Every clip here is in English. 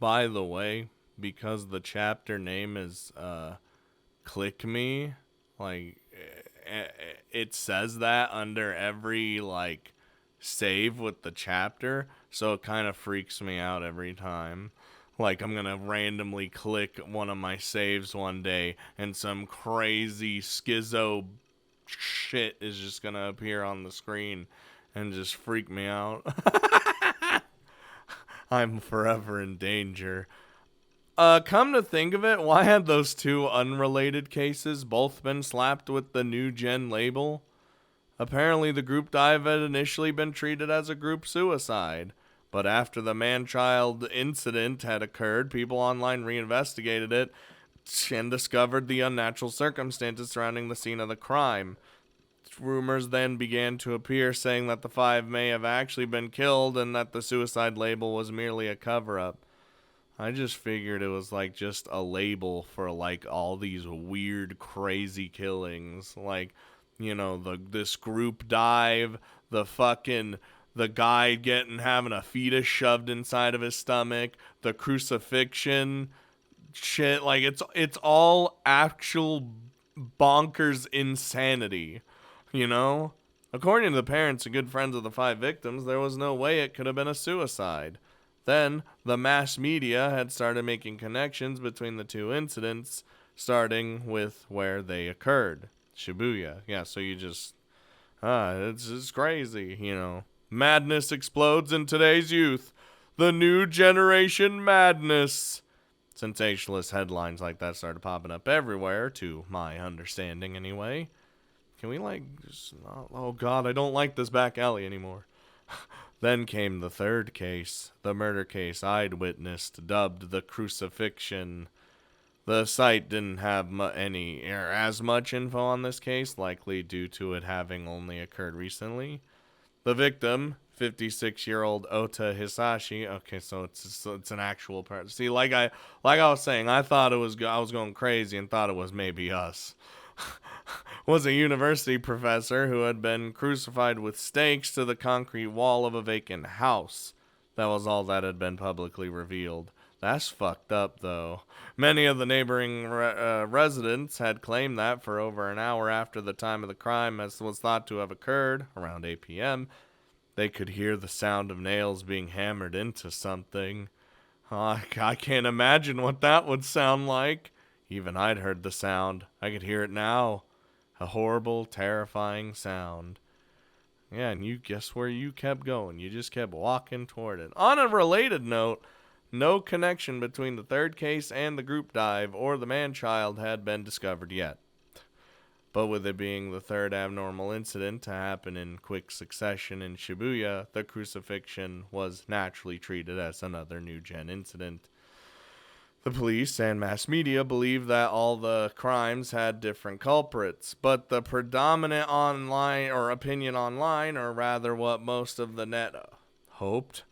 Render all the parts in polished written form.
By the way, because the chapter name is Click Me, like it says that under every like save with the chapter, so it kind of freaks me out every time. Like I'm gonna randomly click one of my saves one day and some crazy schizo shit is just gonna appear on the screen and just freak me out. I'm forever in danger. Come to think of it, why had those two unrelated cases both been slapped with the NewGen label? Apparently, the group dive had initially been treated as a group suicide. But after the man-child incident had occurred, people online reinvestigated it and discovered the unnatural circumstances surrounding the scene of the crime. Rumors then began to appear saying that the five may have actually been killed and that the suicide label was merely a cover-up. I just figured it was like just a label for like all these weird, crazy killings. Like, you know, this group dive, the guy having a fetus shoved inside of his stomach, the crucifixion shit. Like it's all actual bonkers insanity, you know? According to the parents and good friends of the five victims, there was no way it could have been a suicide. Then, the mass media had started making connections between the two incidents, starting with where they occurred. Shibuya. Yeah, so you just, it's crazy, you know. Madness explodes in today's youth. The new generation madness. Sensationalist headlines like that started popping up everywhere, to my understanding anyway. Can we oh god, I don't like this back alley anymore. Then came the third case, the murder case I'd witnessed, dubbed the crucifixion. The site didn't have any or as much info on this case, likely due to it having only occurred recently. The victim, 56-year-old Ota Hisashi. Okay, so it's an actual person. See, like I was saying, I was going crazy and thought it was maybe us. Was a university professor who had been crucified with stakes to the concrete wall of a vacant house. That was all that had been publicly revealed. That's fucked up, though. Many of the neighboring residents had claimed that for over an hour after the time of the crime, as was thought to have occurred, around 8 p.m., they could hear the sound of nails being hammered into something. I can't imagine what that would sound like. Even I'd heard the sound. I could hear it now. A horrible, terrifying sound. Yeah, and you guess where you kept going. You just kept walking toward it. On a related note, no connection between the third case and the group dive or the man-child had been discovered yet. But with it being the third abnormal incident to happen in quick succession in Shibuya, the crucifixion was naturally treated as another NewGen incident. The police and mass media believe that all the crimes had different culprits, but the predominant opinion online, or rather what most of the net hoped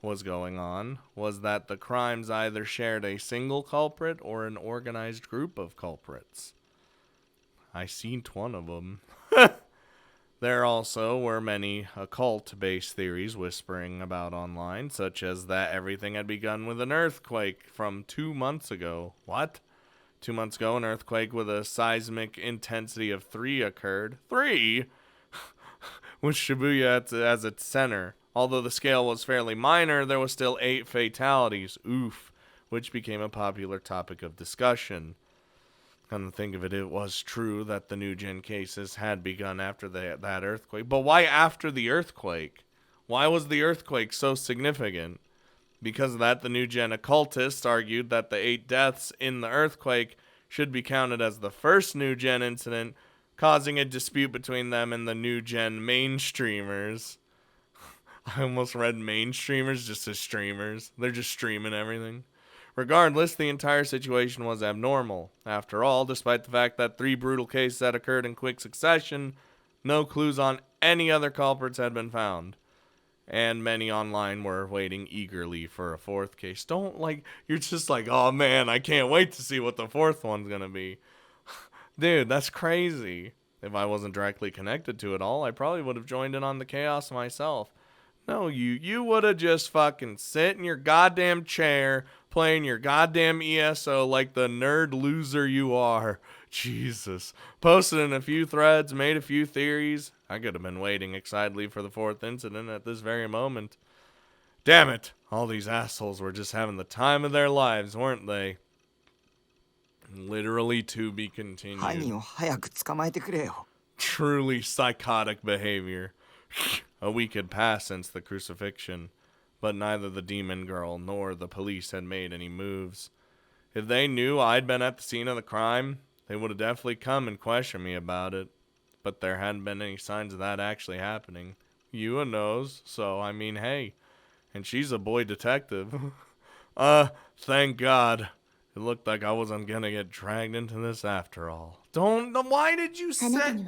was going on, was that the crimes either shared a single culprit or an organized group of culprits. I seen one of them. There also were many occult-based theories whispering about online, such as that everything had begun with an earthquake from 2 months ago. What? 2 months ago, an earthquake with a seismic intensity of 3 occurred. 3? With Shibuya as its center. Although the scale was fairly minor, there was still 8 fatalities. Oof. Which became a popular topic of discussion. Come to think of it, it was true that the NewGen cases had begun after that earthquake. But why after the earthquake? Why was the earthquake so significant? Because of that, the NewGen occultists argued that the 8 deaths in the earthquake should be counted as the first NewGen incident, causing a dispute between them and the NewGen mainstreamers. I almost read mainstreamers just as streamers. They're just streaming everything. Regardless, the entire situation was abnormal. After all, despite the fact that 3 brutal cases had occurred in quick succession, no clues on any other culprits had been found. And many online were waiting eagerly for a 4th case. You're just like, oh man, I can't wait to see what the 4th one's gonna be. Dude, that's crazy. If I wasn't directly connected to it all, I probably would have joined in on the chaos myself. No, you would have just fucking sit in your goddamn chair, playing your goddamn ESO like the nerd loser you are. Jesus. Posted in a few threads, made a few theories. I could have been waiting excitedly for the fourth incident at this very moment. Damn it. All these assholes were just having the time of their lives, weren't they? Literally to be continued. Truly psychotic behavior. A week had passed since the crucifixion, but neither the demon girl nor the police had made any moves. If they knew I'd been at the scene of the crime, they would have definitely come and questioned me about it. But there hadn't been any signs of that actually happening. Yua knows, so I mean, hey. And she's a boy detective. Thank God. It looked like I wasn't gonna get dragged into this after all. Why did you say...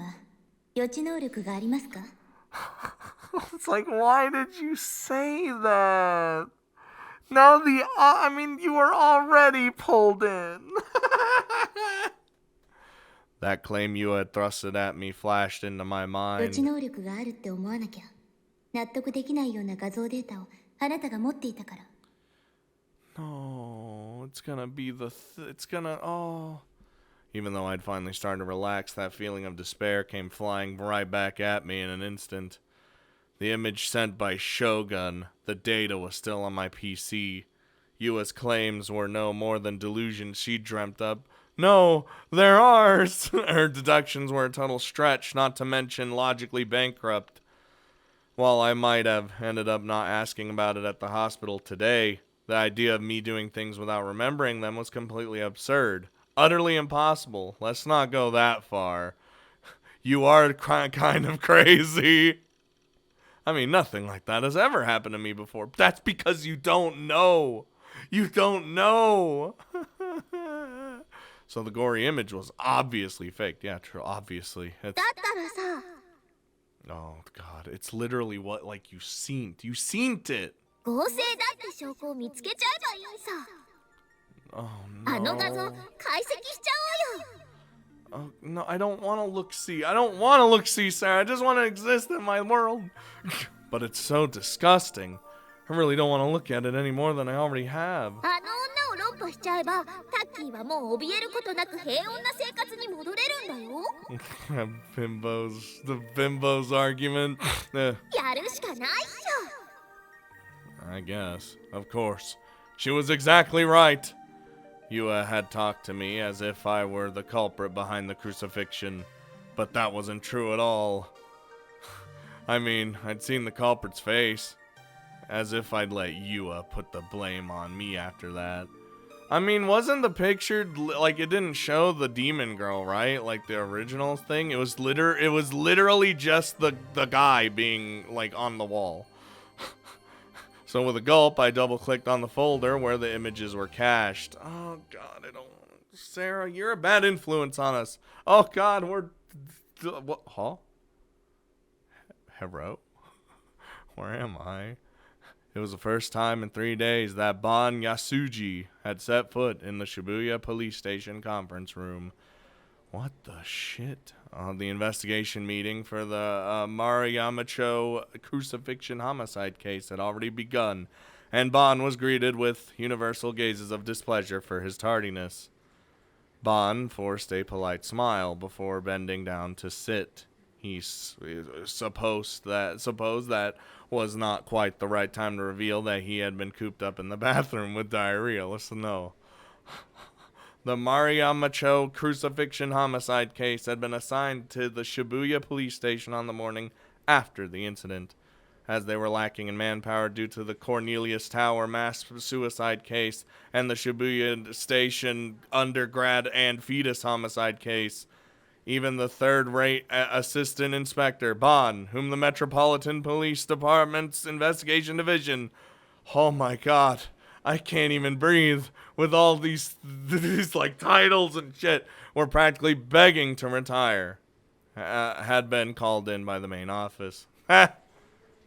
It's like, why did you say that? Now you were already pulled in. That claim you had thrusted at me flashed into my mind. No, it's gonna be Even though I'd finally started to relax, that feeling of despair came flying right back at me in an instant. The image sent by Shogun, the data was still on my PC. Yua's claims were no more than delusions she dreamt up. No, they're ours! Her deductions were a total stretch, not to mention logically bankrupt. While I might have ended up not asking about it at the hospital today, the idea of me doing things without remembering them was completely absurd. Utterly impossible. Let's not go that far. You are kind of crazy. I mean, nothing like that has ever happened to me before. That's because you don't know. You don't know. So the gory image was obviously faked. Yeah, true. Obviously. Oh, God. It's literally what, like, you seen it. Oh, no. Oh, no, I don't want to look-see. I don't want to look-see, Sarah. I just want to exist in my world. But it's so disgusting. I really don't want to look at it any more than I already have. The bimbo's argument. I guess. Of course. She was exactly right. Yua had talked to me as if I were the culprit behind the crucifixion, but that wasn't true at all. I mean, I'd seen the culprit's face, as if I'd let Yua put the blame on me after that. I mean, wasn't the picture, like, it didn't show the demon girl, right? Like, the original thing? It was literally just the guy being, like, on the wall. So with a gulp, I double-clicked on the folder where the images were cached. Oh, God, I don't... Sarah, you're a bad influence on us. Oh, God, we're... What? Huh? Hello? Where am I? It was the first time in 3 days that Bon Yasuji had set foot in the Shibuya police station conference room. What the shit? The investigation meeting for the Maruyamacho crucifixion homicide case had already begun, and Bon was greeted with universal gazes of displeasure for his tardiness. Bon forced a polite smile before bending down to sit. He supposed that was not quite the right time to reveal that he had been cooped up in the bathroom with diarrhea. Listen, no. The Maruyamacho crucifixion homicide case had been assigned to the Shibuya police station on the morning after the incident, as they were lacking in manpower due to the Cornelius Tower mass suicide case and the Shibuya station undergrad and fetus homicide case. Even the third-rate assistant inspector, Bon, whom the Metropolitan Police Department's investigation division, oh my God, I can't even breathe, with all these like titles and shit, were practically begging to retire, had been called in by the main office.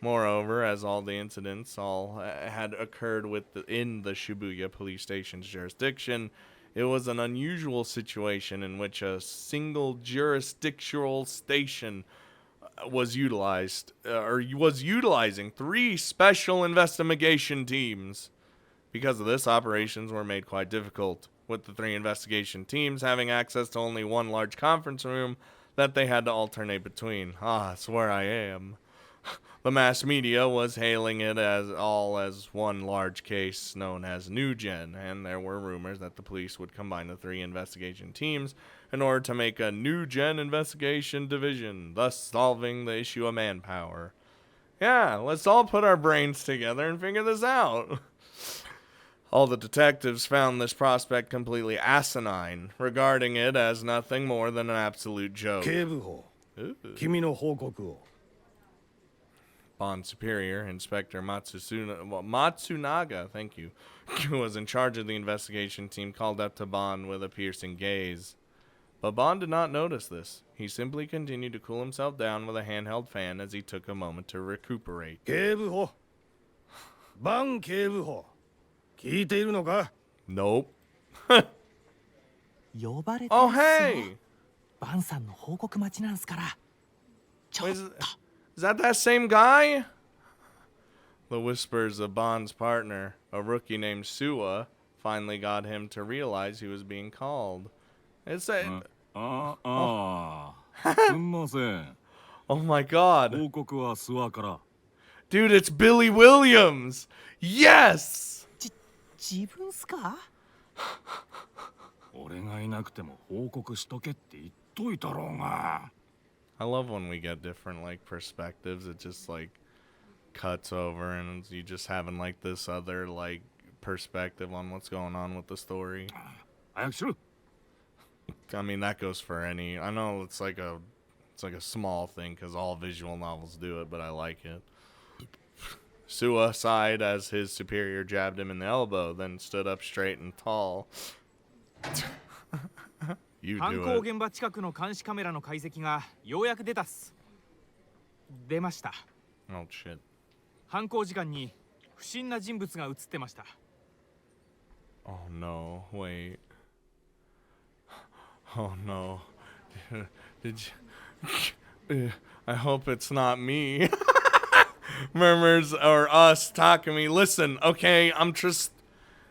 Moreover, as all the incidents had occurred in the Shibuya police station's jurisdiction, it was an unusual situation in which a single jurisdictional station was utilizing 3 special investigation teams. Because of this, operations were made quite difficult, with the 3 investigation teams having access to only one large conference room that they had to alternate between. Ah, it's where I am. The mass media was hailing it as one large case known as NewGen, and there were rumors that the police would combine the 3 investigation teams in order to make a NewGen investigation division, thus solving the issue of manpower. Yeah, let's all put our brains together and figure this out. All the detectives found this prospect completely asinine, regarding it as nothing more than an absolute joke. 警部補、君の報告を。Bond Superior, Inspector Matsunaga, thank you, who was in charge of the investigation team, called up to Bond with a piercing gaze. But Bond did not notice this. He simply continued to cool himself down with a handheld fan as he took a moment to recuperate. 警部補、バン警部補、聞いているのか？ Nope. 呼ばれて Oh, hey! バンさんの報告待ちなんすから。ちょっ Wait, と。 is that same guy? The whispers of Bond's partner, a rookie named Suwa, finally got him to realize he was being called. It's a... Oh my god. Dude, it's Billy Williams! Yes! 自分っすか？俺がいなくても報告しとけって言っといたろうが。I love when we get different like perspectives. It just like cuts over and you just having like this other like perspective on what's going on with the story. I mean that goes for any. I know it's like a small thing because all visual novels do it, but I like it. Suwa sighed as his superior jabbed him in the elbow, then stood up straight and tall. You do it. 犯行現場近くの監視カメラの解析がようやく出ました。 Oh shit. 犯行時間に不審な人物が映ってました。 Oh no, wait. Oh no. Did you... I hope it's not me. Murmurs or us, Takumi. Listen, okay, I'm just...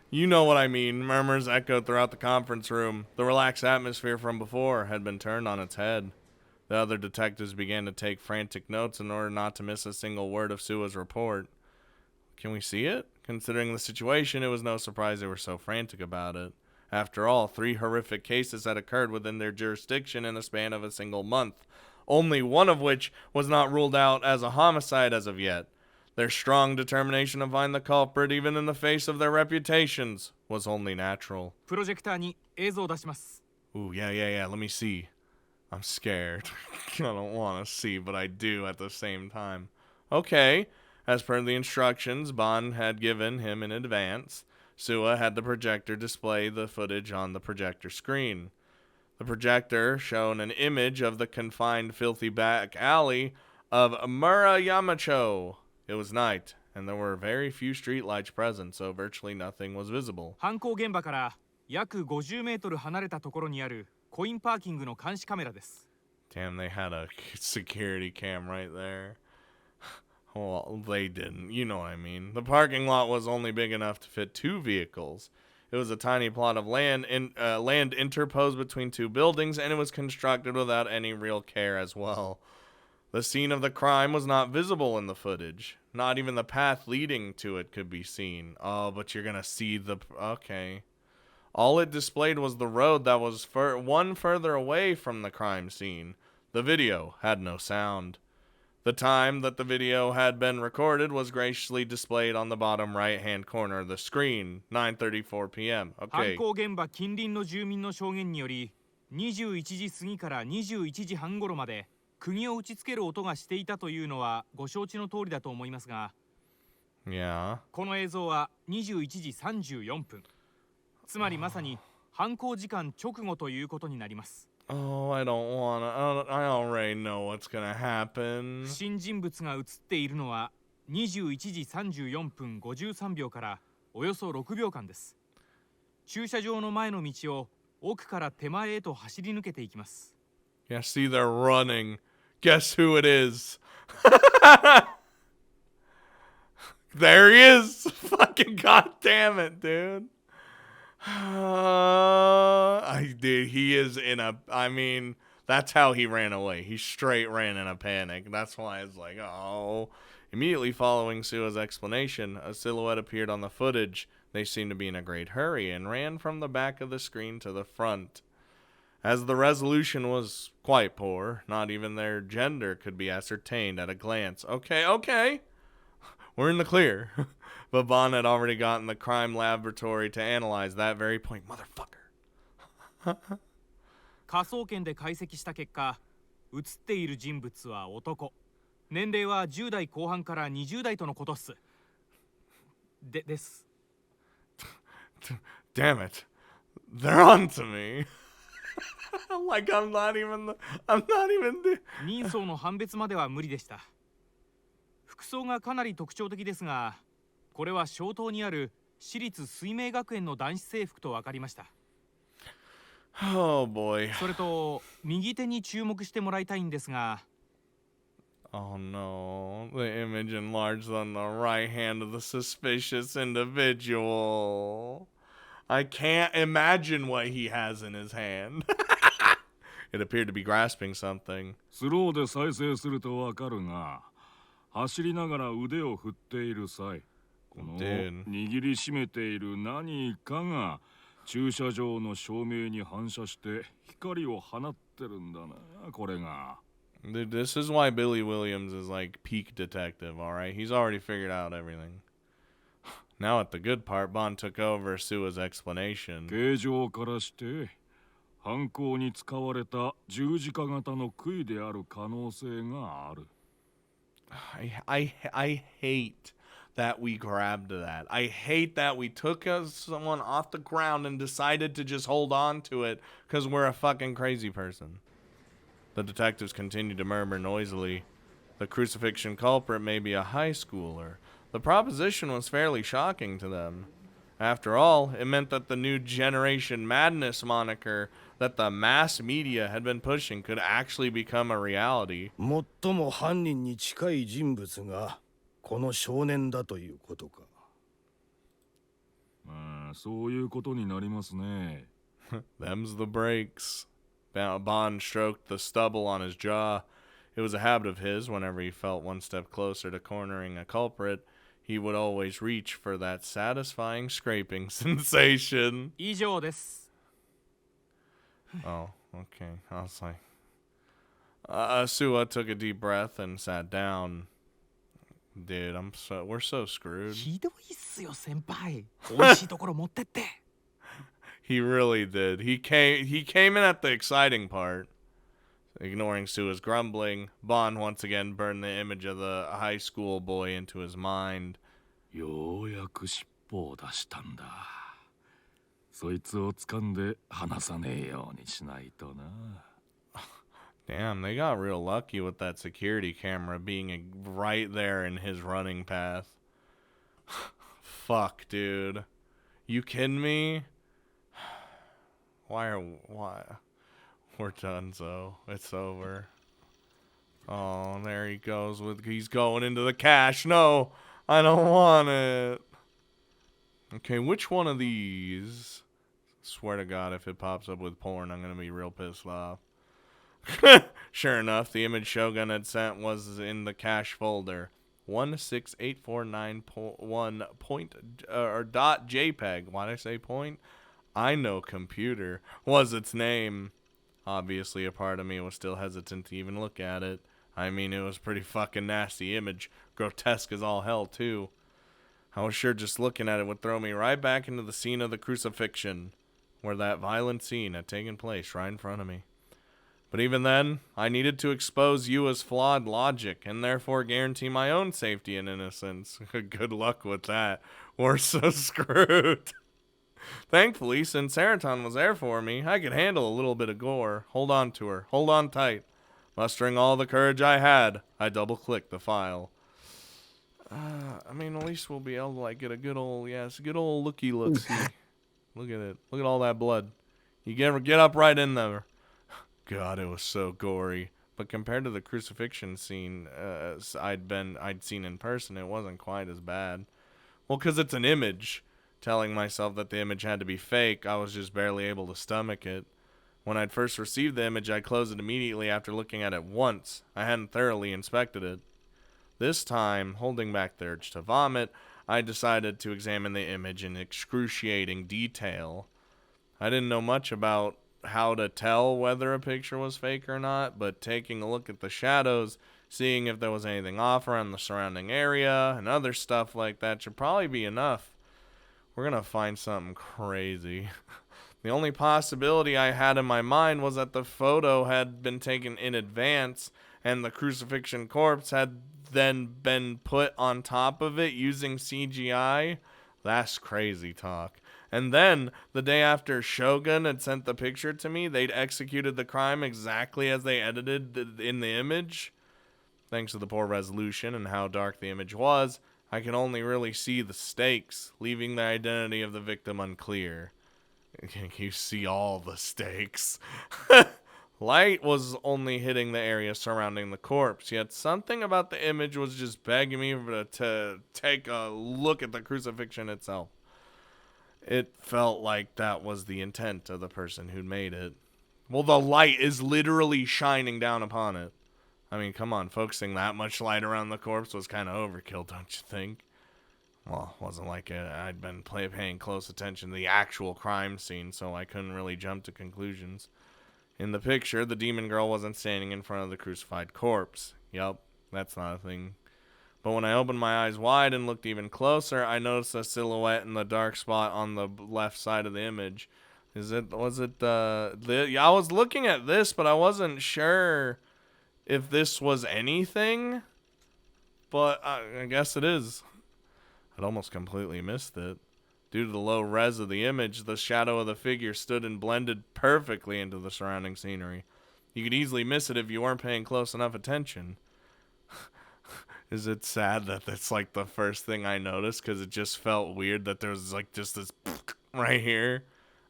You know what I mean. Murmurs echoed throughout the conference room. The relaxed atmosphere from before had been turned on its head. The other detectives began to take frantic notes in order not to miss a single word of Suwa's report. Can we see it? Considering the situation, it was no surprise they were so frantic about it. After all, 3 horrific cases had occurred within their jurisdiction in the span of a single month, only one of which was not ruled out as a homicide as of yet. Their strong determination to find the culprit, even in the face of their reputations, was only natural. プロジェクターに映像を出します。 Ooh, yeah, let me see. I'm scared. I don't want to see, but I do at the same time. Okay. As per the instructions Bond had given him in advance, Suwa had the projector display the footage on the projector screen. The projector showed an image of the confined filthy back alley of Murayamacho. It was night, and there were very few streetlights present, so virtually nothing was visible. 犯行現場から約50メートル離れたところにあるコインパーキングの監視カメラです。 Damn, they had a security cam right there. Well, they didn't. You know what I mean. The parking lot was only big enough to fit 2 vehicles. It was a tiny plot of land interposed between 2 buildings, and it was constructed without any real care as well. The scene of the crime was not visible in the footage. Not even the path leading to it could be seen. Oh, but you're gonna see the... Okay. All it displayed was the road that was one further away from the crime scene. The video had no sound. The time that the video had been recorded was graciously displayed on the bottom right-hand corner of the screen. 9:34 p.m. Okay. 犯行現場近隣の住民の証言により、21時過ぎから21時半頃まで釘を打ちつける音がしていたというのはご承知の通りだと思いますが、 Yeah. この映像は21時34分。つまりまさに犯行時間直後ということになります。 Oh, I don't wanna. I already know what's gonna happen. 不審人物が映っているのは21時34分53秒からおよそ6秒間です。駐車場の前の道を奥から手前へと走り抜けていきます。 Yeah, see, they're running. Guess who it is? There he is. Fucking goddamn it, dude. Dude, he is in a. I mean, that's how he ran away. He straight ran in a panic. That's why it's like, oh. Immediately following Sua's explanation, a silhouette appeared on the footage. They seemed to be in a great hurry and ran from the back of the screen to the front. As the resolution was quite poor, not even their gender could be ascertained at a glance. Okay. We're in the clear. But Bond had already gotten the crime laboratory to analyze that very point. Motherfucker. 科捜研で解析した結果、映っている人物は男。年齢は10代後半から20代とのことっす。です。Damn it. They're on to me. Like I'm not even 人相の判別までは無理でした。服装がかなり特徴的ですが、これは小島にある私立水明学園の男子制服と分かりました。Oh boy. それと右手に注目してもらいたいんですが。Oh no, the image enlarged on the right hand of the suspicious individual. I can't imagine what he has in his hand. It appeared to be grasping something. スローで再生するとわかるが、走りながら腕を振っている際、この握りしめている何かが駐車場の照明に反射して光を放ってるんだな、これが。Dude, this is why Billy Williams is like peak detective, alright? He's already figured out everything. Now at the good part, Bond took over Sua's explanation. 形状からして犯行に使われた十字架型の杭である可能性がある。I hate that we grabbed that. I hate that we took someone off the ground and decided to just hold on to it because we're a fucking crazy person. The detectives continued to murmur noisily. The crucifixion culprit may be a high schooler. The proposition was fairly shocking to them. After all, it meant that the new generation madness moniker that the mass media had been pushing could actually become a reality. 最も犯人に近い人物がこの少年だということか。そういうことになりますね。Them's the breaks. Bond stroked the stubble on his jaw. It was a habit of his, whenever he felt one step closer to cornering a culprit, he would always reach for that satisfying scraping sensation. 以上です。Oh, okay. I was like... Sua took a deep breath and sat down. Dude, we're so screwed. ひどいっすよ先輩。美味しいところ持ってって。He really did. He came in at the exciting part. Ignoring Sua's grumbling, Bond once again burned the image of the high school boy into his mind. ようやく尻尾を出したんだ。そいつを掴んで離さねえようにしないとな。Damn, they got real lucky with that security camera being right there in his running path. Fuck, dude. You kidding me? Why? We're done, so it's over. Oh, there he goes he's going into the cache. No, I don't want it. Okay, which one of these? Swear to God, if it pops up with porn, I'm gonna be real pissed off. Sure enough, the image Shogun had sent was in the cache folder. 16849.1 dot JPEG. Why did I say point? I know computer was its name. Obviously, a part of me was still hesitant to even look at it. I mean, it was pretty fucking nasty image. Grotesque as all hell, too. I was sure just looking at it would throw me right back into the scene of the crucifixion, where that violent scene had taken place right in front of me. But even then, I needed to expose Yua's flawed logic, and therefore guarantee my own safety and innocence. Good luck with that. We're so screwed. Thankfully, since Saraton was there for me, I could handle a little bit of gore. Hold on to her. Hold on tight. Mustering all the courage I had, I double-clicked the file. I mean, at least we'll be able to like get a good old, good old looky-look-see. Look at it. Look at all that blood. You get up right in there. God, it was so gory. but compared to the crucifixion scene I'd seen in person, it wasn't quite as bad. Well, because it's an image. Telling myself that the image had to be fake, I was just barely able to stomach it. When I'd first received the image, I closed it immediately after looking at it once. I hadn't thoroughly inspected it. This time, holding back the urge to vomit, I decided to examine the image in excruciating detail. I didn't know much about how to tell whether a picture was fake or not, but taking a look at the shadows, seeing if there was anything off around the surrounding area, and other stuff like that should probably be enough. We're gonna find something crazy. The only possibility I had in my mind was that the photo had been taken in advance and the crucifixion corpse had then been put on top of it using CGI. That's crazy talk. And then, the day after Shogun had sent the picture to me, they'd executed the crime exactly as they edited in the image. Thanks to the poor resolution and how dark the image was, I could only really see the stakes, leaving the identity of the victim unclear. You see all the stakes. Light was only hitting the area surrounding the corpse, yet something about the image was just begging me to take a look at the crucifixion itself. It felt like that was the intent of the person who made it. Well, the light is literally shining down upon it. I mean, come on, focusing that much light around the corpse was kind of overkill, don't you think? Well, it wasn't like I'd been paying close attention to the actual crime scene, so I couldn't really jump to conclusions. In the picture, the demon girl wasn't standing in front of the crucified corpse. Yup, that's not a thing. But when I opened my eyes wide and looked even closer, I noticed a silhouette in the dark spot on the left side of the image. I was looking at this, but I wasn't sure if this was anything. But I guess it is. I'd almost completely missed it. Due to the low res of the image, the shadow of the figure stood and blended perfectly into the surrounding scenery. You could easily miss it if you weren't paying close enough attention. Is it sad that that's like the first thing I noticed? Because it just felt weird that there was like just this right here.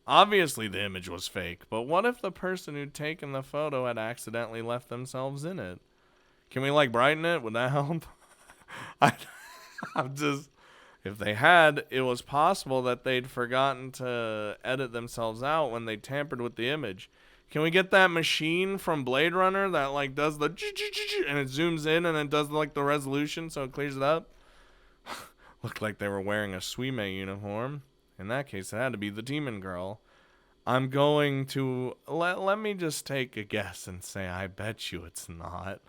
Obviously the image was fake, but what if the person who'd taken the photo had accidentally left themselves in it? Can we like brighten it? Would that help? If they had, it was possible that they'd forgotten to edit themselves out when they tampered with the image. Can we get that machine from Blade Runner that like does the and it zooms in and it does like the resolution so it clears it up? Looked like they were wearing a Suime uniform. In that case, it had to be the demon girl. I'm going to let me just take a guess and say I bet you it's not.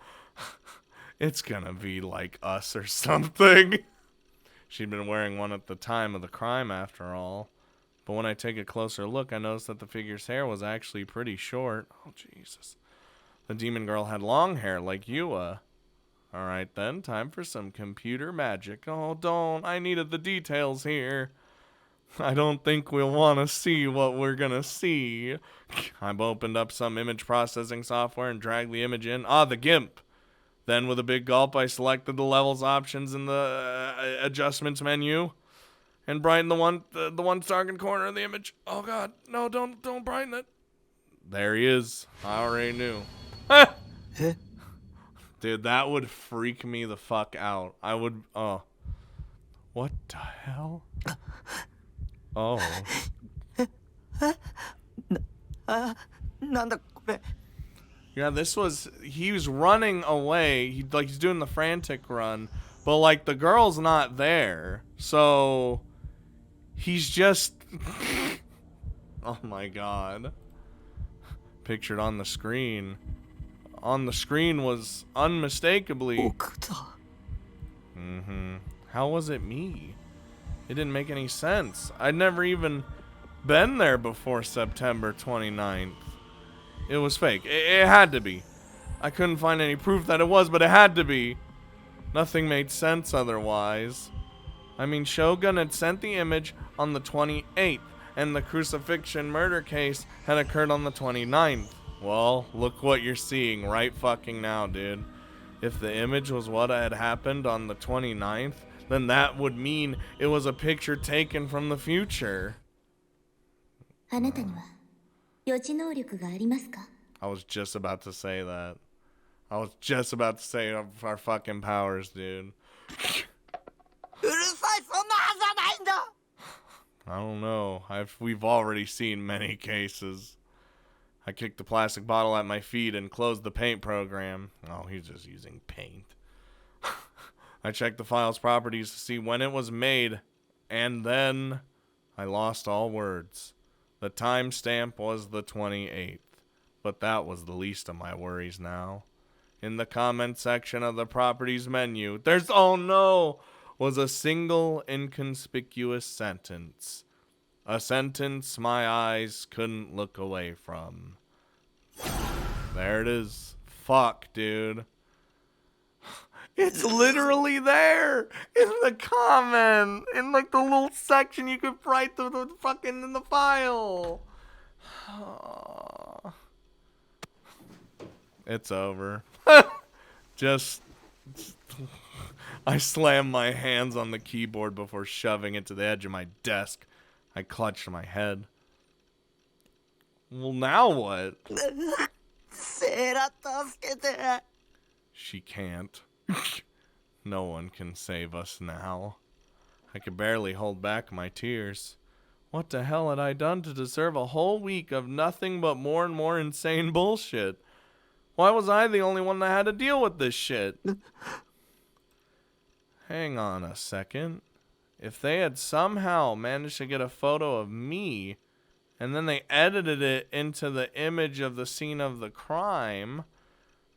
It's gonna be like Us or something. She'd been wearing one at the time of the crime after all. But when I take a closer look, I noticed that the figure's hair was actually pretty short. Oh, Jesus. The demon girl had long hair like Yua. Alright then, time for some computer magic. Oh, don't. I needed the details here. I don't think we'll want to see what we're gonna see. I've opened up some image processing software and dragged the image in. Ah, the GIMP. Then with a big gulp, I selected the levels options in the adjustments menu. And brighten the one darkened corner of the image. Oh God, no! Don't brighten it. There he is. I already knew. Dude, that would freak me the fuck out. I would. Oh, what the hell? Oh. Yeah, he was running away. He's doing the frantic run, but like the girl's not there, so. He's just... Oh my God. Pictured on the screen. On the screen was unmistakably... How was it me? It didn't make any sense. I'd never even been there before September 29th. It was fake. It had to be. I couldn't find any proof that it was, but it had to be. Nothing made sense otherwise. I mean, Shogun had sent the image on the 28th, and the crucifixion murder case had occurred on the 29th. Well, look what you're seeing right fucking now, dude. If the image was what had happened on the 29th, then that would mean it was a picture taken from the future. I was just about to say that. I was just about to say our fucking powers, dude. I don't know. We've already seen many cases. I kicked the plastic bottle at my feet and closed the paint program. Oh, he's just using paint. I checked the file's properties to see when it was made, and then I lost all words. The timestamp was the 28th, but that was the least of my worries now. In the comment section of the properties menu, was a single inconspicuous sentence. A sentence my eyes couldn't look away from. There it is. Fuck, dude. It's literally there in the comment, in like the little section you could write the fucking in the file. It's over. I slammed my hands on the keyboard before shoving it to the edge of my desk. I clutched my head. Well, now what? She can't. No one can save us now. I could barely hold back my tears. What the hell had I done to deserve a whole week of nothing but more and more insane bullshit? Why was I the only one that had to deal with this shit? Hang on a second. If they had somehow managed to get a photo of me, and then they edited it into the image of the scene of the crime,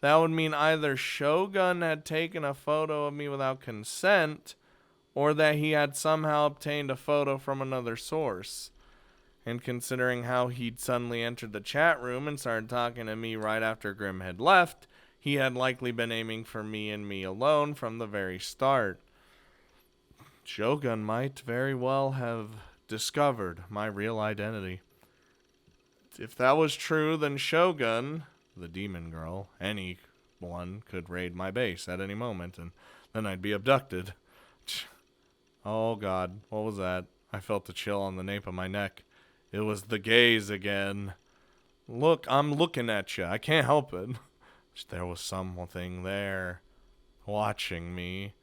that would mean either Shogun had taken a photo of me without consent, or that he had somehow obtained a photo from another source. And considering how he'd suddenly entered the chat room and started talking to me right after Grimm had left, he had likely been aiming for me and me alone from the very start. Shogun might very well have discovered my real identity. If that was true, then Shogun, the demon girl, anyone could raid my base at any moment, and then I'd be abducted. Oh god, what was that? I felt a chill on the nape of my neck. It was the gaze again. Look, I'm looking at you. I can't help it. There was something there, watching me.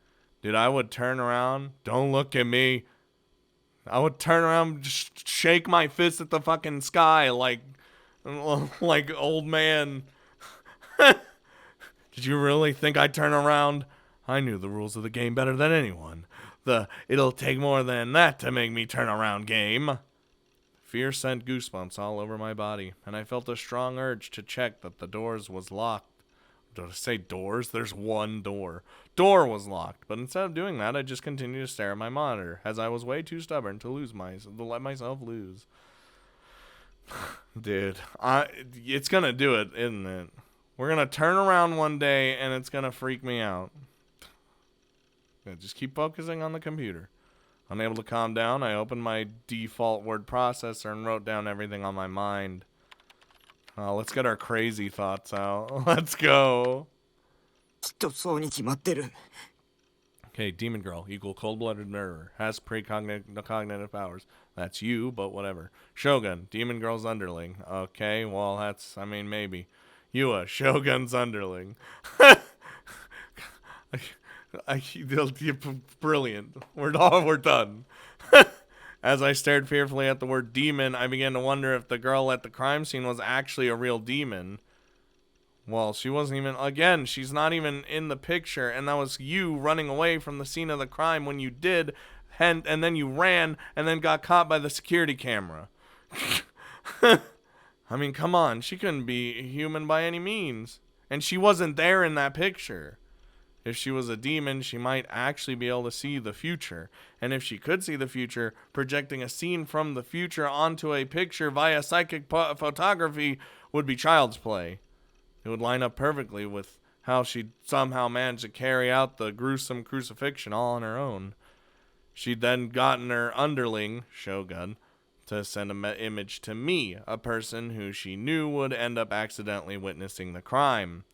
Dude, I would turn around. Don't look at me. I would turn around, just shake my fist at the fucking sky like old man. Did you really think I'd turn around? I knew the rules of the game better than anyone. It'll take more than that to make me turn around game. Fear sent goosebumps all over my body, and I felt a strong urge to check that the doors was locked. Did I say doors? There's one door. Door was locked, but instead of doing that, I just continued to stare at my monitor, as I was way too stubborn to let myself lose. Dude, it's gonna do it, isn't it? We're gonna turn around one day, and it's gonna freak me out. Yeah, just keep focusing on the computer. Unable to calm down, I opened my default word processor and wrote down everything on my mind. Let's get our crazy thoughts out. Let's go. Okay, demon girl equal cold-blooded murderer. Has precognitive powers. That's you, but whatever. Shogun, demon girl's underling. Okay, well, maybe. Yua, Shogun's underling. Brilliant. We're done. As I stared fearfully at the word demon, I began to wonder if the girl at the crime scene was actually a real demon. Well, she wasn't even... Again, she's not even in the picture, and that was you running away from the scene of the crime when you did, and then you ran, and then got caught by the security camera. I mean, come on. She couldn't be human by any means. And she wasn't there in that picture. If she was a demon, she might actually be able to see the future. And if she could see the future, projecting a scene from the future onto a picture via psychic photography would be child's play. It would line up perfectly with how she somehow managed to carry out the gruesome crucifixion all on her own. She'd then gotten her underling, Shogun, to send an image to me, a person who she knew would end up accidentally witnessing the crime.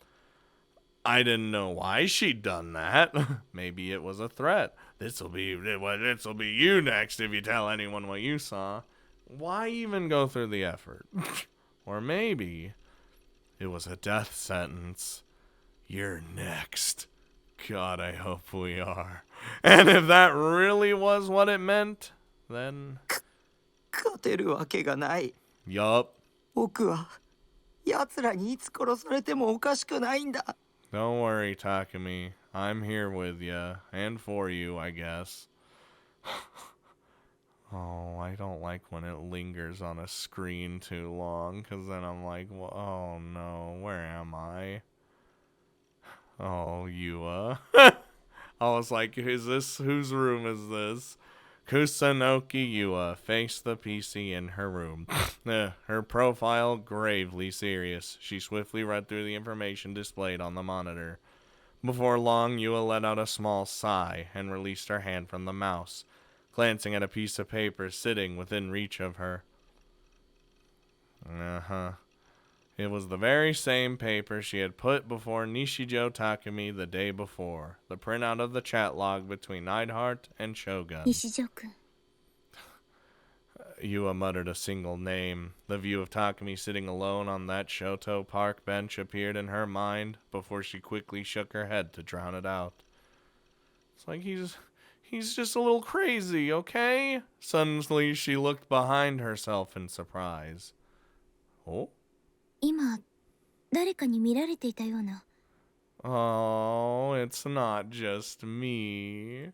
I didn't know why she'd done that. Maybe it was a threat. This'll be you next if you tell anyone what you saw. Why even go through the effort? Or maybe it was a death sentence. You're next. God, I hope we are. And if that really was what it meant, then... 勝てるわけがない。 Yup. 僕は奴らにいつ殺されてもおかしくないんだ。 Don't worry, Takumi. I'm here with you. And for you, I guess. Oh, I don't like when it lingers on a screen too long, because then I'm like, well, oh no, where am I? Oh, Yua. I was like, whose room is this? Kusanoki Yua faced the PC in her room. Her profile gravely serious. She swiftly read through the information displayed on the monitor. Before long, Yua let out a small sigh and released her hand from the mouse, glancing at a piece of paper sitting within reach of her. It was the very same paper she had put before Nishijo Takumi the day before, the printout of the chat log between Neidhart and Shogun. 西条くん Yua muttered a single name. The view of Takumi sitting alone on that Shoto Park bench appeared in her mind before she quickly shook her head to drown it out. It's like he's just a little crazy, okay? Suddenly she looked behind herself in surprise. Oh? 今誰かに見られていたような。 Oh, it's not just me.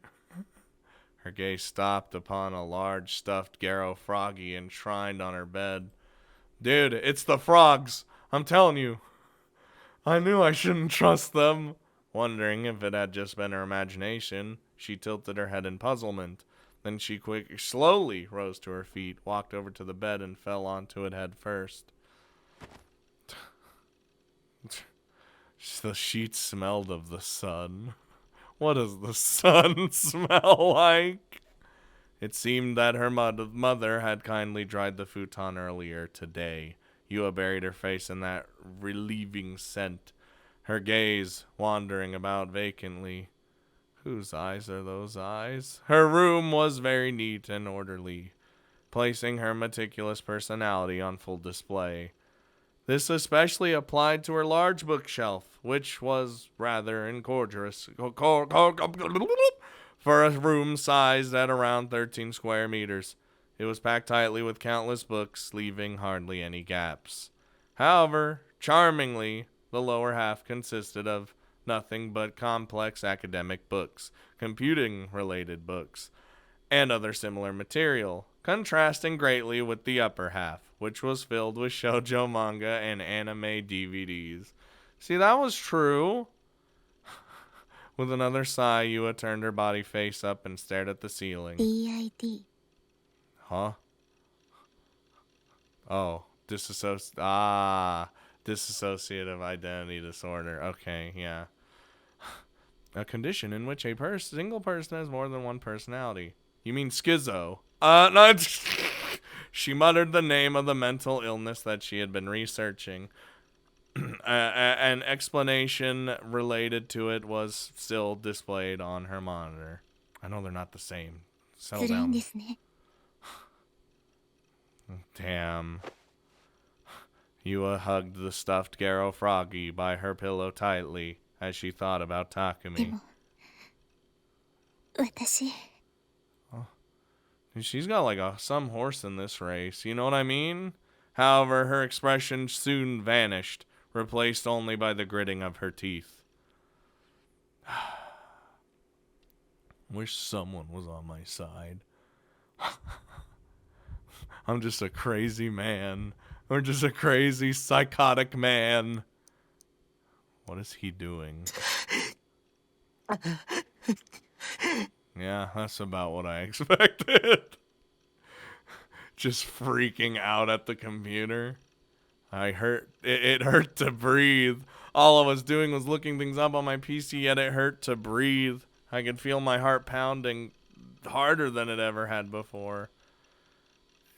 Her gaze stopped upon a large stuffed Garo froggy enshrined on her bed. Dude, it's the frogs. I'm telling you. I knew I shouldn't trust them. Wondering if it had just been her imagination, she tilted her head in puzzlement. Then she slowly rose to her feet, walked over to the bed, and fell onto it head first. The sheets smelled of the sun. What does the sun smell like? It seemed that her mother had kindly dried the futon earlier today. Yua buried her face in that relieving scent, her gaze wandering about vacantly. Whose eyes are those eyes? Her room was very neat and orderly, placing her meticulous personality on full display. This especially applied to her large bookshelf, which was rather incongruous for a room sized at around 13 square meters. It was packed tightly with countless books, leaving hardly any gaps. However, charmingly, the lower half consisted of nothing but complex academic books, computing-related books, and other similar material, contrasting greatly with the upper half, which was filled with shoujo manga and anime DVDs. See, that was true. With another sigh, Yua turned her body face up and stared at the ceiling. DID Huh? Oh, dissociative identity disorder. Okay, yeah. A condition in which a single person has more than one personality. You mean schizo? No. She muttered the name of the mental illness that she had been researching. An explanation related to it was still displayed on her monitor. I know they're not the same. Settle 辛いん down. ですね。 Damn. Yua hugged the stuffed Garo froggy by her pillow tightly as she thought about で Takumi. も私 She's got like some horse in this race, you know what I mean? However, her expression soon vanished, replaced only by the gritting of her teeth. Wish someone was on my side. I'm just a crazy man. Or just a crazy psychotic man. What is he doing? Yeah, that's about what I expected. Just freaking out at the computer. It hurt to breathe. All I was doing was looking things up on my PC, yet it hurt to breathe. I could feel my heart pounding harder than it ever had before.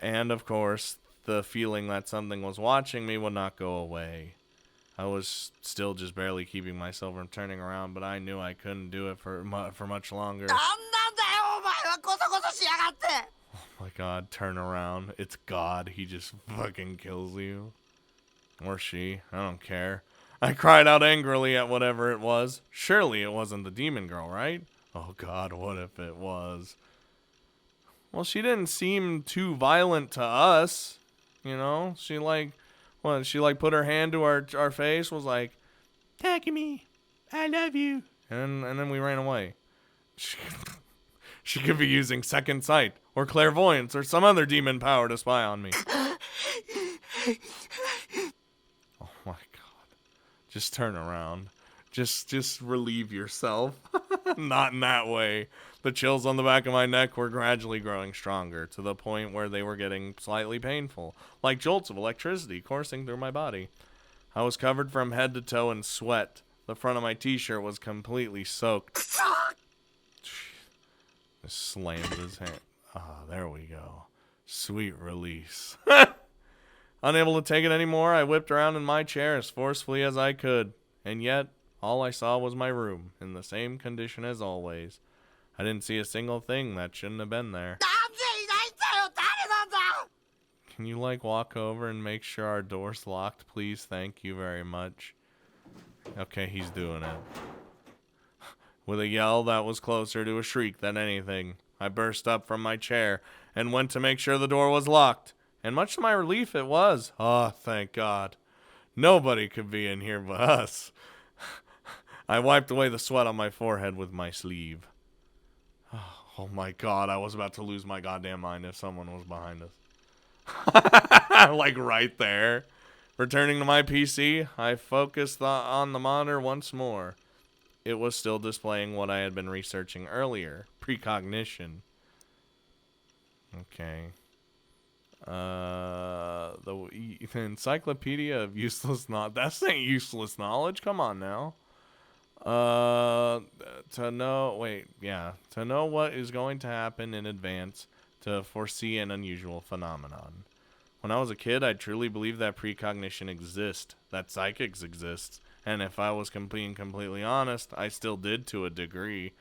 And of course, the feeling that something was watching me would not go away. I was still just barely keeping myself from turning around, but I knew I couldn't do it for much longer. なんなんだよお前はコソコソしやがって Oh my god, turn around. It's God. He just fucking kills you. Or she. I don't care. I cried out angrily at whatever it was. Surely it wasn't the demon girl, right? Oh God, what if it was? Well, she didn't seem too violent to us, you know? She like put her hand to our face, was like, Takumi, I love you. And then we ran away. She could be using second sight or clairvoyance or some other demon power to spy on me. Oh my God. Just turn around. Just relieve yourself. Not in that way. The chills on the back of my neck were gradually growing stronger to the point where they were getting slightly painful, like jolts of electricity coursing through my body. I was covered from head to toe in sweat. The front of my t-shirt was completely soaked. Just slammed his hand. Ah, there we go. Sweet release. Unable to take it anymore, I whipped around in my chair as forcefully as I could. And yet, all I saw was my room, in the same condition as always. I didn't see a single thing that shouldn't have been there. Can you, like, walk over and make sure our door's locked, please? Thank you very much. Okay, he's doing it. With a yell that was closer to a shriek than anything, I burst up from my chair and went to make sure the door was locked. And much to my relief, it was. Oh, thank God. Nobody could be in here but us. I wiped away the sweat on my forehead with my sleeve. Oh my God, I was about to lose my goddamn mind if someone was behind us. Like right there. Returning to my PC, I focused on the monitor once more. It was still displaying what I had been researching earlier. Precognition. Okay. The Encyclopedia of Useless Knowledge. That's not useless knowledge. Come on now. To know what is going to happen in advance, to foresee an unusual phenomenon. When I was a kid, I truly believed that precognition exists, that psychics exist, and if I was being completely honest, I still did to a degree.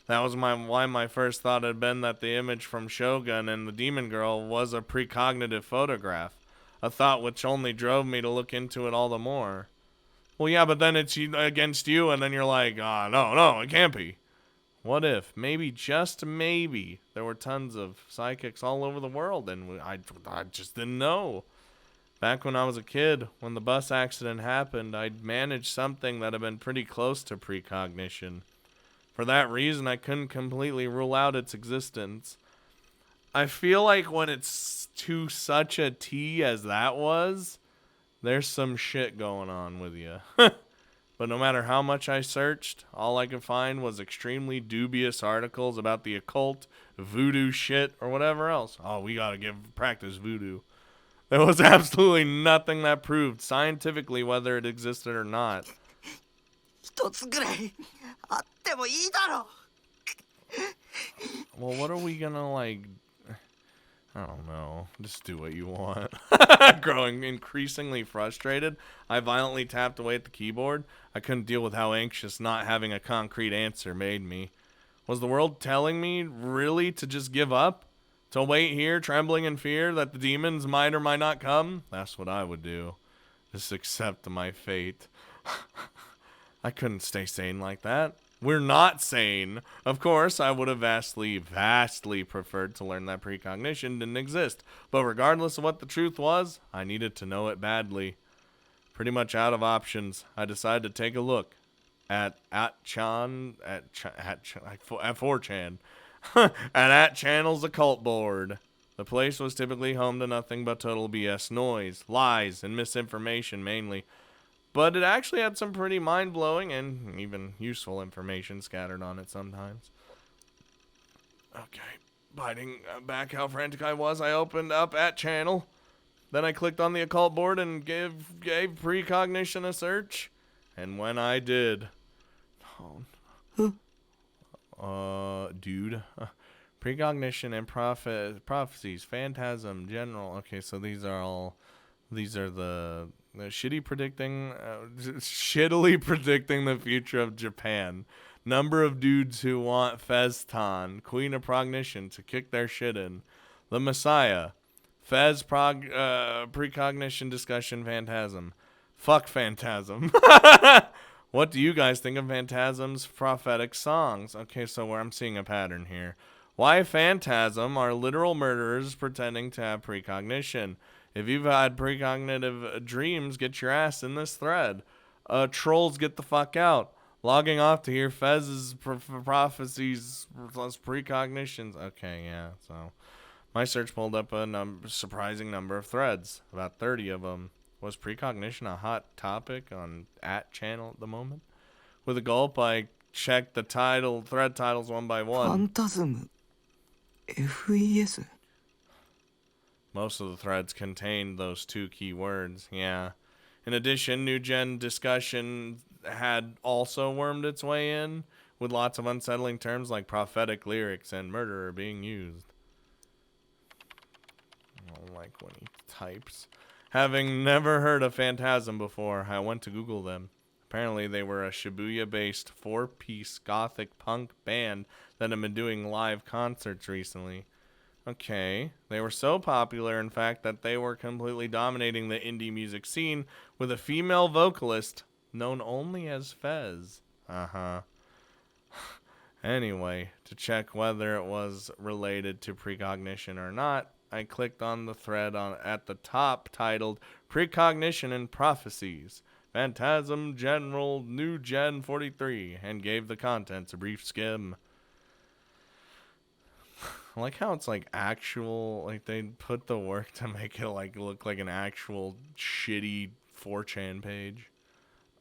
That was why my first thought had been that the image from Shogun and the demon girl was a precognitive photograph, a thought which only drove me to look into it all the more. Well, yeah, but then it's against you, and then you're like, no, it can't be. What if, maybe, just maybe, there were tons of psychics all over the world, and I just didn't know. Back when I was a kid, when the bus accident happened, I'd managed something that had been pretty close to precognition. For that reason, I couldn't completely rule out its existence. I feel like when it's to such a T as that was, there's some shit going on with you. But no matter how much I searched, all I could find was extremely dubious articles about the occult, voodoo shit, or whatever else. Oh, we gotta practice voodoo. There was absolutely nothing that proved scientifically whether it existed or not. Well, what are we gonna, like... I don't know. Just do what you want. Growing increasingly frustrated, I violently tapped away at the keyboard. I couldn't deal with how anxious not having a concrete answer made me. Was the world telling me, really, to just give up? To wait here, trembling in fear that the demons might or might not come? That's what I would do. Just accept my fate. I couldn't stay sane like that. We're not sane. Of course, I would have vastly preferred to learn that precognition didn't exist. But regardless of what the truth was, I needed to know it badly. Pretty much out of options, I decided to take a look at 4chan. At Channel's occult board. The place was typically home to nothing but total BS noise, lies, and misinformation mainly. But it actually had some pretty mind-blowing and even useful information scattered on it sometimes. Okay, biting back how frantic I was, I opened up at Channel. Then I clicked on the occult board and gave precognition a search. And when I did... dude. Precognition and prophecies, phantasm, general. Okay, so these are the shittily predicting the future of Japan. Number of dudes who want Fez-tan, Queen of Prognition, to kick their shit in. The Messiah. Precognition discussion phantasm. Fuck Phantasm. What do you guys think of Phantasm's prophetic songs? Okay, so where I'm seeing a pattern here. Why Phantasm are literal murderers pretending to have precognition. If you've had precognitive dreams, get your ass in this thread. Trolls, get the fuck out. Logging off to hear Fez's prophecies plus precognitions. Okay, yeah, so my search pulled up a surprising number of threads. About 30 of them. Was precognition a hot topic on @channel at the moment? With a gulp, I checked the thread titles one by one. Phantasm FES. Most of the threads contained those two key words, yeah. In addition, NewGen discussion had also wormed its way in, with lots of unsettling terms like prophetic lyrics and murderer being used. I don't like when he types. Having never heard of Phantasm before, I went to Google them. Apparently, they were a Shibuya-based 4-piece gothic punk band that had been doing live concerts recently. Okay, they were so popular, in fact, that they were completely dominating the indie music scene with a female vocalist known only as Fez. Anyway, to check whether it was related to precognition or not, I clicked on the thread at the top titled Precognition and Prophecies, Phantasm General NewGen 43, and gave the contents a brief skim. I like how it's like actual, like they put the work to make it like look like an actual shitty 4chan page.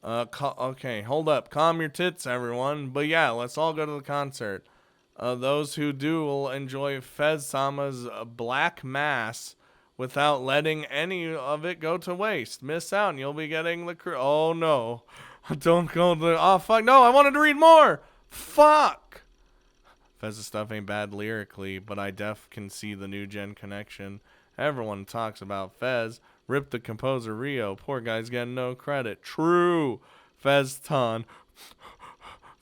Okay, hold up. Calm your tits, everyone. But yeah, let's all go to the concert. Those who do will enjoy Fez-sama's Black Mass without letting any of it go to waste. Miss out and you'll be getting the oh no. Don't go to oh fuck no, I wanted to read more. Fuck. Fez's stuff ain't bad lyrically, but I can see the NewGen connection. Everyone talks about Fez. Rip the composer Rio. Poor guy's getting no credit. True. Fez-tan.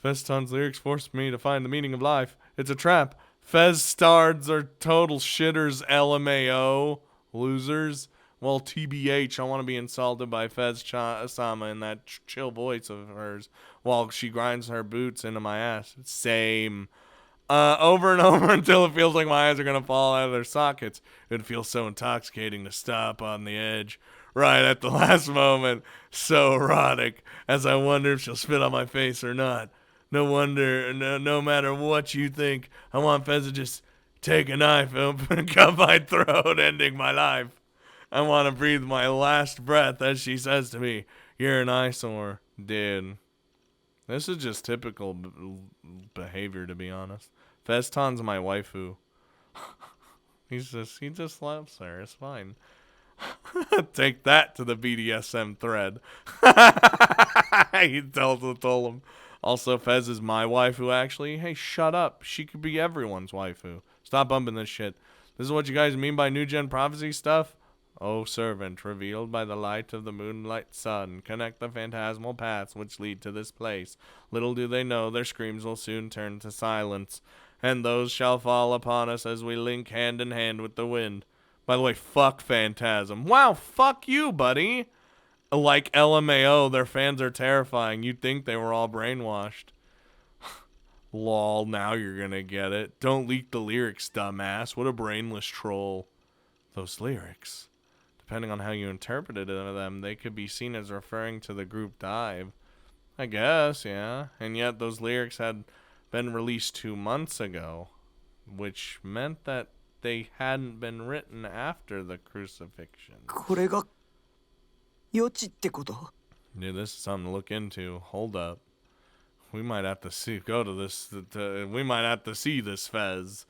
Fez-tan's lyrics forced me to find the meaning of life. It's a trap. Fez-stards are total shitters, LMAO. Losers. Well, TBH, I want to be insulted by Fez-sama in that chill voice of hers while she grinds her boots into my ass. Same. Over and over until it feels like my eyes are going to fall out of their sockets. It feels so intoxicating to stop on the edge right at the last moment. So erotic, as I wonder if she'll spit on my face or not. No wonder, no matter what you think, I want Fez to just take a knife and cut my throat, ending my life. I want to breathe my last breath as she says to me, "You're an eyesore, dude." This is just typical behavior, to be honest. Feston's my waifu. He just loves her. It's fine. Take that to the BDSM thread. He told him. Also, Fez is my waifu, actually. Hey, shut up. She could be everyone's waifu. Stop bumping this shit. This is what you guys mean by NewGen prophecy stuff? O servant, revealed by the light of the moonlight sun, connect the phantasmal paths which lead to this place. Little do they know their screams will soon turn to silence, and those shall fall upon us as we link hand in hand with the wind. By the way, fuck Phantasm. Wow, fuck you, buddy. Like LMAO, their fans are terrifying. You'd think they were all brainwashed. Lol, now you're gonna get it. Don't leak the lyrics, dumbass. What a brainless troll. Those lyrics. Depending on how you interpreted them, they could be seen as referring to the group Dive. I guess, yeah. And yet those lyrics had been released 2 months ago, which meant that they hadn't been written after the crucifixion. これが予知ってこと？ Dude, this is something to look into. Hold up. We might have to we might have to see this Fez.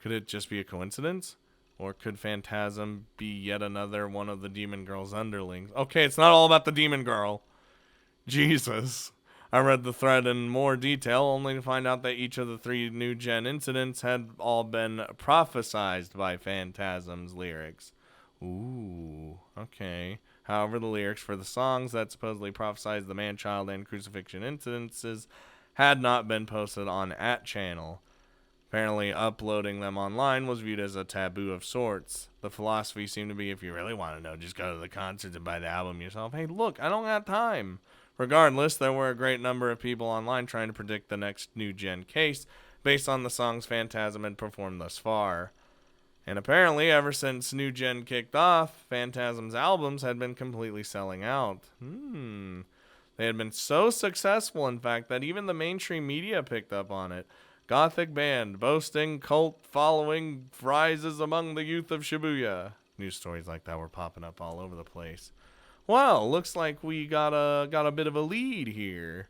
Could it just be a coincidence? Or could Phantasm be yet another one of the Demon Girl's underlings? Okay, it's not all about the Demon Girl. Jesus. I read the thread in more detail, only to find out that each of the 3 NewGen incidents had all been prophesized by Phantasm's lyrics. Ooh, okay. However, the lyrics for the songs that supposedly prophesized the man-child and crucifixion incidences had not been posted on @channel. Apparently, uploading them online was viewed as a taboo of sorts. The philosophy seemed to be, if you really want to know, just go to the concerts and buy the album yourself. Hey, look, I don't have time. Regardless, there were a great number of people online trying to predict the next NewGen case based on the songs Phantasm had performed thus far. And apparently, ever since NewGen kicked off, Phantasm's albums had been completely selling out. They had been so successful, in fact, that even the mainstream media picked up on it. Gothic band boasting cult following rises among the youth of Shibuya. News stories like that were popping up all over the place. Well, looks like we got a bit of a lead here.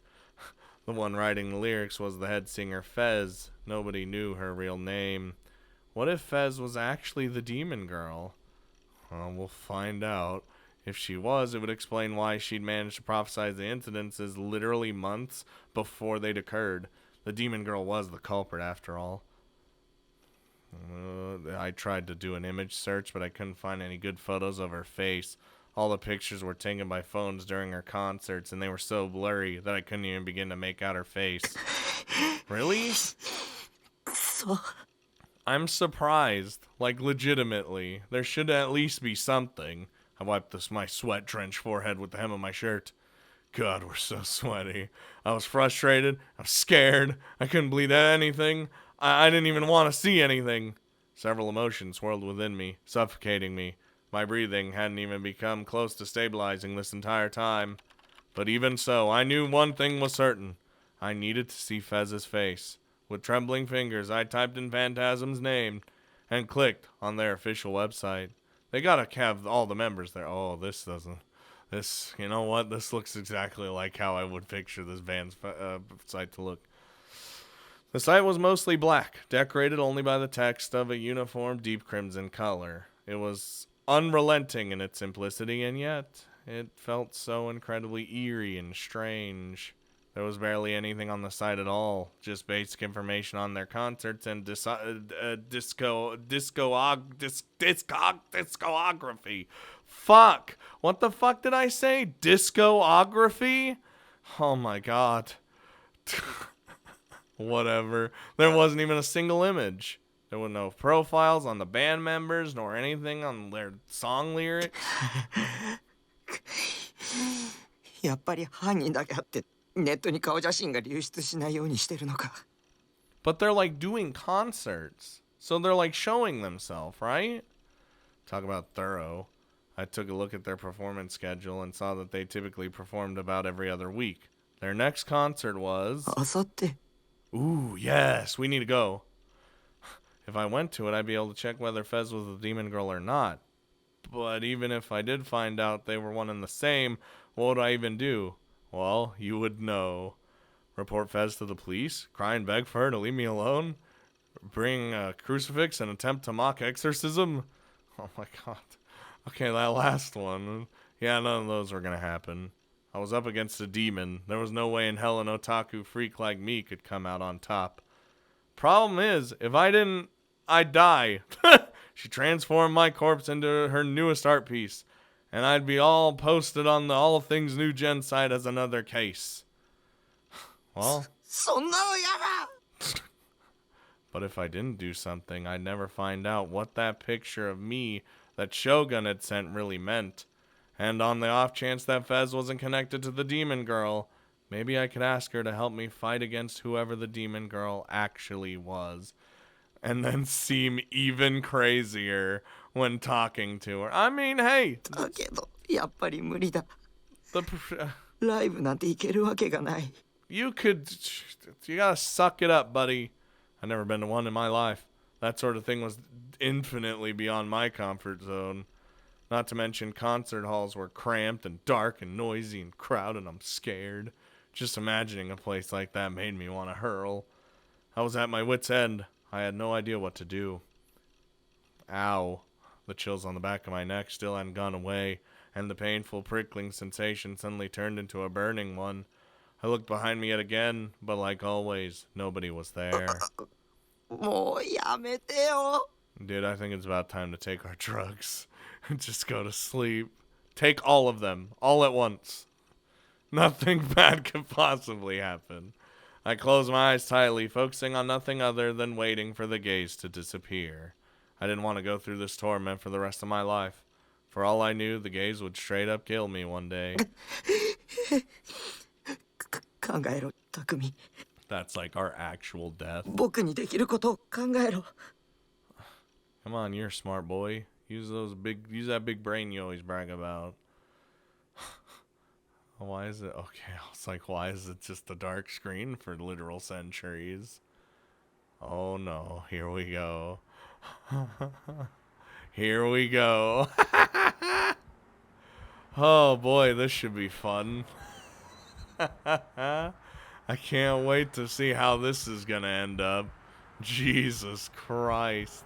The one writing the lyrics was the head singer Fez. Nobody knew her real name. What if Fez was actually the demon girl? Well, we'll find out. If she was, it would explain why she'd managed to prophesize the incidences literally months before they'd occurred. The demon girl was the culprit, after all. I tried to do an image search, but I couldn't find any good photos of her face. All the pictures were taken by phones during her concerts, and they were so blurry that I couldn't even begin to make out her face. Really? I'm surprised. Like, legitimately. There should at least be something. I wiped my sweat-drenched forehead with the hem of my shirt. God, we're so sweaty. I was frustrated. I was scared. I couldn't believe anything. I didn't even want to see anything. Several emotions swirled within me, suffocating me. My breathing hadn't even become close to stabilizing this entire time. But even so, I knew one thing was certain. I needed to see Fez's face. With trembling fingers, I typed in Phantasm's name and clicked on their official website. They gotta have all the members there. Oh, this doesn't. This, you know what? This looks exactly like how I would picture this band's site to look. The site was mostly black, decorated only by the text of a uniform deep crimson color. It was unrelenting in its simplicity, and yet it felt so incredibly eerie and strange. There was barely anything on the site at all, just basic information on their concerts and discography. Fuck! What the fuck did I say? Discography? Oh my god. Whatever. There wasn't even a single image. There were no profiles on the band members, nor anything on their song lyrics. やっぱり犯人だけあってネットに顔写真が流出しないようにしてるのか。 But they're like doing concerts. So they're like showing themselves, right? Talk about thorough. I took a look at their performance schedule and saw that they typically performed about every other week. Their next concert was... あさって。 Ooh, yes, we need to go. If I went to it, I'd be able to check whether Fez was the demon girl or not. But even if I did find out they were one and the same, what would I even do? Well, you would know. Report Fez to the police? Cry and beg for her to leave me alone? Bring a crucifix and attempt to mock exorcism? Oh my god. Okay, that last one. Yeah, none of those were gonna happen. I was up against a demon. There was no way in hell an otaku freak like me could come out on top. Problem is, if I didn't, I'd die. She transformed my corpse into her newest art piece, and I'd be all posted on the All Things New Gen site as another case. Well, そんなのやだ。 but if I didn't do something, I'd never find out what that picture of me that Shogun had sent really meant. And on the off chance that Fez wasn't connected to the demon girl, maybe I could ask her to help me fight against whoever the demon girl actually was. And then seem even crazier when talking to her. I mean, hey. だけどやっぱり無理だ。 The, ライブなんて行けるわけがない。 you gotta suck it up, buddy. I've never been to one in my life. That sort of thing was infinitely beyond my comfort zone. Not to mention concert halls were cramped and dark and noisy and crowded. I'm scared. Just imagining a place like that made me want to hurl. I was at my wit's end. I had no idea what to do. Ow. The chills on the back of my neck still hadn't gone away, and the painful prickling sensation suddenly turned into a burning one. I looked behind me yet again, but like always, nobody was there. もうやめてよ。 Dude, I think it's about time to take our drugs and just go to sleep. Take all of them, all at once. Nothing bad could possibly happen. I closed my eyes tightly, focusing on nothing other than waiting for the gaze to disappear. I didn't want to go through this torment for the rest of my life. For all I knew, the gaze would straight up kill me one day. 考えろ、匠。 That's like our actual death. 僕にできることを考えろ。 Come on, you're a smart boy. Use that big brain you always brag about. Why is it okay? I was like, why is it just a dark screen for literal centuries? Oh no, here we go. Here we go. Oh boy, this should be fun. I can't wait to see how this is gonna end up. Jesus Christ.